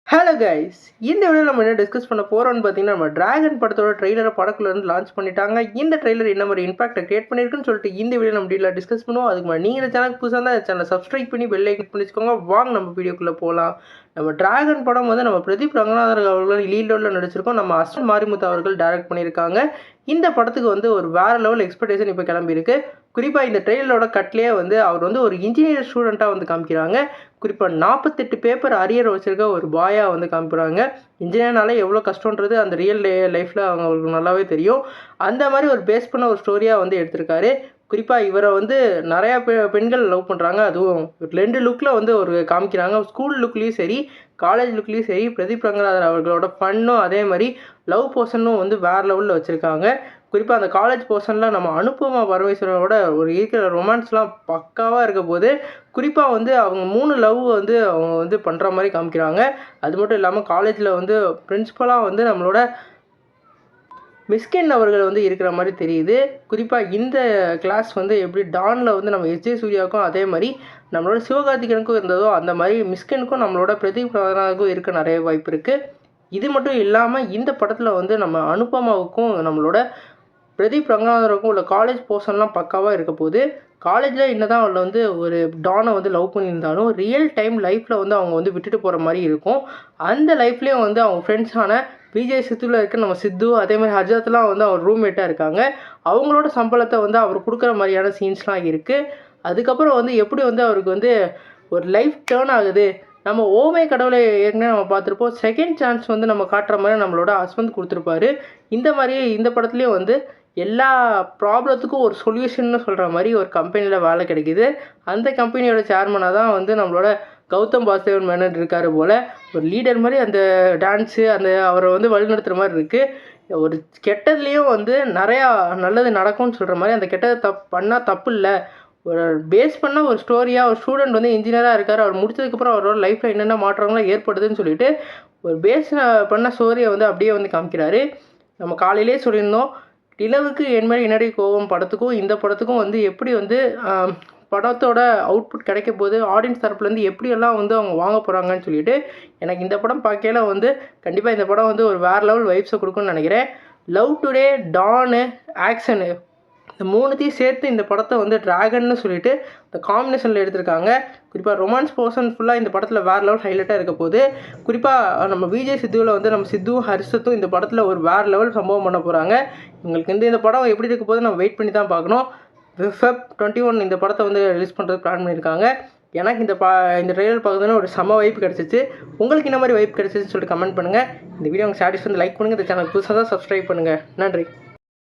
Hello guys, இந்த வீடியோவில் நம்ம என்ன டிஸ்கஸ் பண்ண போகிறோம்னு பார்த்தீங்கன்னா, நம்ம டிராகன் படத்தோட ட்ரெய்லரை படக்குள்ளேருந்து லான்ச் பண்ணிட்டாங்க. இந்த ட்ரெய்லர் என்ன மாதிரி இம்பாக்டை கிரியேட் பண்ணியிருக்குன்னு சொல்லிட்டு இந்த வீடியோ நம்ம டீலாக டிஸ்கஸ் பண்ணுவோம். அதுக்கு முன்னாடி நீங்கள் இந்த சேனலுக்கு புதுசாக இருந்தால் சேனலை சப்ஸ்கிரைப் பண்ணி பெல் ஐக்கன் பண்ணி வச்சுக்கோங்க. வாங்க நம்ம வீடியோக்குள்ளே போகலாம். நம்ம டிராகன் படம் வந்து நம்ம பிரதீப் ரங்கநாதர் அவர்கள் லீட் ரோலில் நடிச்சிருக்கோம். நம்ம அஸ்வின் மாரிமுத்து அவர்கள் டைரக்ட் பண்ணியிருக்காங்க. இந்த படத்துக்கு வந்து ஒரு வேறு லெவல் எக்ஸ்பெக்டேஷன் இப்போ கிளம்பியிருக்கு. குறிப்பாக இந்த ட்ரெயிலரோட கட்லேயே வந்து அவர் வந்து ஒரு இன்ஜினியர் ஸ்டூடெண்ட்டாக வந்து காமிக்கிறாங்க. குறிப்பாக 48 பேப்பர் அரியர் வச்சுருக்க ஒரு பாயாக வந்து காமிக்கிறாங்க. இன்ஜினியர்னாலே எவ்வளோ கஷ்டன்றது அந்த ரியல் லைஃப்பில் அவங்களுக்கு நல்லாவே தெரியும். அந்த மாதிரி ஒரு பேஸ் பண்ண ஒரு ஸ்டோரியாக வந்து எடுத்திருக்காரு. குறிப்பாக இவரை வந்து நிறையா பெண்கள் லவ் பண்ணுறாங்க. அதுவும் 2 லுக்கில் வந்து ஒரு காமிக்கிறாங்க. ஸ்கூல் லுக்லேயும் சரி, காலேஜ் லுக்லேயும் சரி, பிரதீப் ரங்கநாதன் அவர்களோட ஃபன்னும் அதே மாதிரி லவ் போர்ஷனும் வந்து வேறு லெவலில் வச்சுருக்காங்க. குறிப்பாக அந்த காலேஜ் போர்ஷனில் நம்ம அனுபமா பரமேஸ்வரனோட ஒரு இருக்கிற ரொமான்ஸ்லாம் பக்காவாக இருக்க போது. குறிப்பாக வந்து அவங்க 3 லவ் வந்து அவங்க வந்து பண்ணுற மாதிரி காமிக்கிறாங்க. அது மட்டும் இல்லாமல் காலேஜில் வந்து பிரின்ஸிபலாக வந்து நம்மளோட மிஸ்கின் அவர்கள் வந்து இருக்கிற மாதிரி தெரியுது. குறிப்பாக இந்த கிளாஸ் வந்து எப்படி டானில் வந்து நம்ம எஸ்ஜே சூர்யாவுக்கும் அதே மாதிரி நம்மளோட சிவகார்த்திகனுக்கும் இருந்ததோ அந்த மாதிரி மிஸ்கினுக்கும் நம்மளோட பிரதீப் ரங்கநாதனுக்கும் இருக்க நிறைய வாய்ப்பு இருக்குது. இது மட்டும் இல்லாமல் இந்த படத்தில் வந்து நம்ம அனுபமாவுக்கும் நம்மளோட பிரதீப் ரங்கநாதருக்கும் உள்ள காலேஜ் போர்ஷன்லாம் பக்காவாக இருக்க போது. காலேஜில் என்ன தான் அவளை வந்து ஒரு டானை வந்து லவ் பண்ணியிருந்தாலும் ரியல் டைம் லைஃப்பில் வந்து அவங்க வந்து விட்டுட்டு போகிற மாதிரி இருக்கும். அந்த லைஃப்லேயும் வந்து அவங்க ஃப்ரெண்ட்ஸான விஜய் சித்துவில் இருக்க நம்ம சித்து அதே மாதிரி ஹஜாத்லாம் வந்து அவர் ரூம்மேட்டாக இருக்காங்க. அவங்களோட சம்பளத்தை வந்து அவர் கொடுக்குற மாதிரியான சீன்ஸ்லாம் இருக்குது. அதுக்கப்புறம் வந்து எப்படி வந்து அவருக்கு வந்து ஒரு லைஃப் டேர்ன் ஆகுது. நம்ம ஓமை கடவுளை ஏற்கனவே நம்ம பார்த்துருப்போம். செகண்ட் சான்ஸ் வந்து நம்ம காட்டுற மாதிரி நம்மளோட ஹஸ்பண்ட் கொடுத்துருப்பாரு. இந்த மாதிரி இந்த படத்துலேயும் வந்து எல்லா ப்ராப்ளத்துக்கும் ஒரு சொல்யூஷன்னு சொல்கிற மாதிரி ஒரு கம்பெனியில் வேலை கிடைக்கிது. அந்த கம்பெனியோட சேர்மனாக தான் வந்து நம்மளோட கௌதம் வாசுதேவன் மேனன் இருக்கார் போல். ஒரு லீடர் மாதிரி அந்த டான்ஸு அந்த அவரை வந்து வழிநடத்துகிற மாதிரி இருக்குது. ஒரு கெட்டதுலேயும் வந்து நிறையா நல்லது நடக்கும்னு சொல்கிற மாதிரி அந்த கெட்டதை பண்ணால் தப்பு இல்லை. ஒரு பேஸ் பண்ணால் ஒரு ஸ்டோரியாக ஒரு ஸ்டூடெண்ட் வந்து இன்ஜினியராக இருக்கார். அவர் முடிச்சதுக்கப்புறம் அவரோட லைஃப்பில் என்னென்ன மாற்றங்கள்லாம் ஏற்படுதுன்னு சொல்லிட்டு ஒரு பேஸ் பண்ண ஸ்டோரியை வந்து அப்படியே வந்து காமிக்கிறாரு. நம்ம காலையிலே சொல்லியிருந்தோம், நிலவுக்கு என் மேல் என்னடி கோவம் படத்துக்கும் இந்த படத்துக்கும் வந்து எப்படி வந்து படத்தோட அவுட்புட் கிடைக்க போது, ஆடியன்ஸ் தரப்புலேருந்து எப்படியெல்லாம் வந்து அவங்க வாங்க போகிறாங்கன்னு சொல்லிட்டு எனக்கு இந்த படம் பார்க்கையில வந்து கண்டிப்பாக இந்த படம் வந்து ஒரு வேறு லெவல் வைப்ஸை கொடுக்குன்னு நினைக்கிறேன். லவ் டுடே, டானு, ஆக்ஷனு இந்த 3த்தையும் சேர்த்து இந்த படத்தை வந்து ட்ராகன்னு சொல்லிட்டு இந்த காம்பினேஷனில் எடுத்திருக்காங்க. குறிப்பாக ரொமான்ஸ் போர்ஷன் ஃபுல்லாக இந்த படத்தில் வேறு லெவல் ஹைலைட்டாக இருக்க போது. குறிப்பாக நம்ம விஜய் சித்துவில் வந்து நம்ம சித்துவும் ஹரிஷத்தும் இந்த படத்தில் ஒரு வேறு லெவல் சம்பவம் பண்ண போகிறாங்க. உங்களுக்கு இந்த படம் எப்படி இருக்க போது நம்ம வெயிட் பண்ணி தான் பார்க்கணும். Feb 21 இந்த படத்தை வந்து ரிலீஸ் பண்ணுறது பிளான் பண்ணியிருக்காங்க. எனக்கு இந்த ட்ரெய்லர் பார்க்குறதுன்னு ஒரு செம வைப் கிடச்சிச்சு. உங்களுக்கு இந்த மாதிரி வைப் கிடச்சிச்சுன்னு சொல்லிட்டு கமெண்ட் பண்ணுங்கள். இந்த வீடியோ உங்களுக்கு சாட்டிஸ்ஃபை லைக் பண்ணுங்கள். இந்த சேனல் புதுசாக தான் சப்ஸ்கிரைப் பண்ணுங்கள். நன்றி.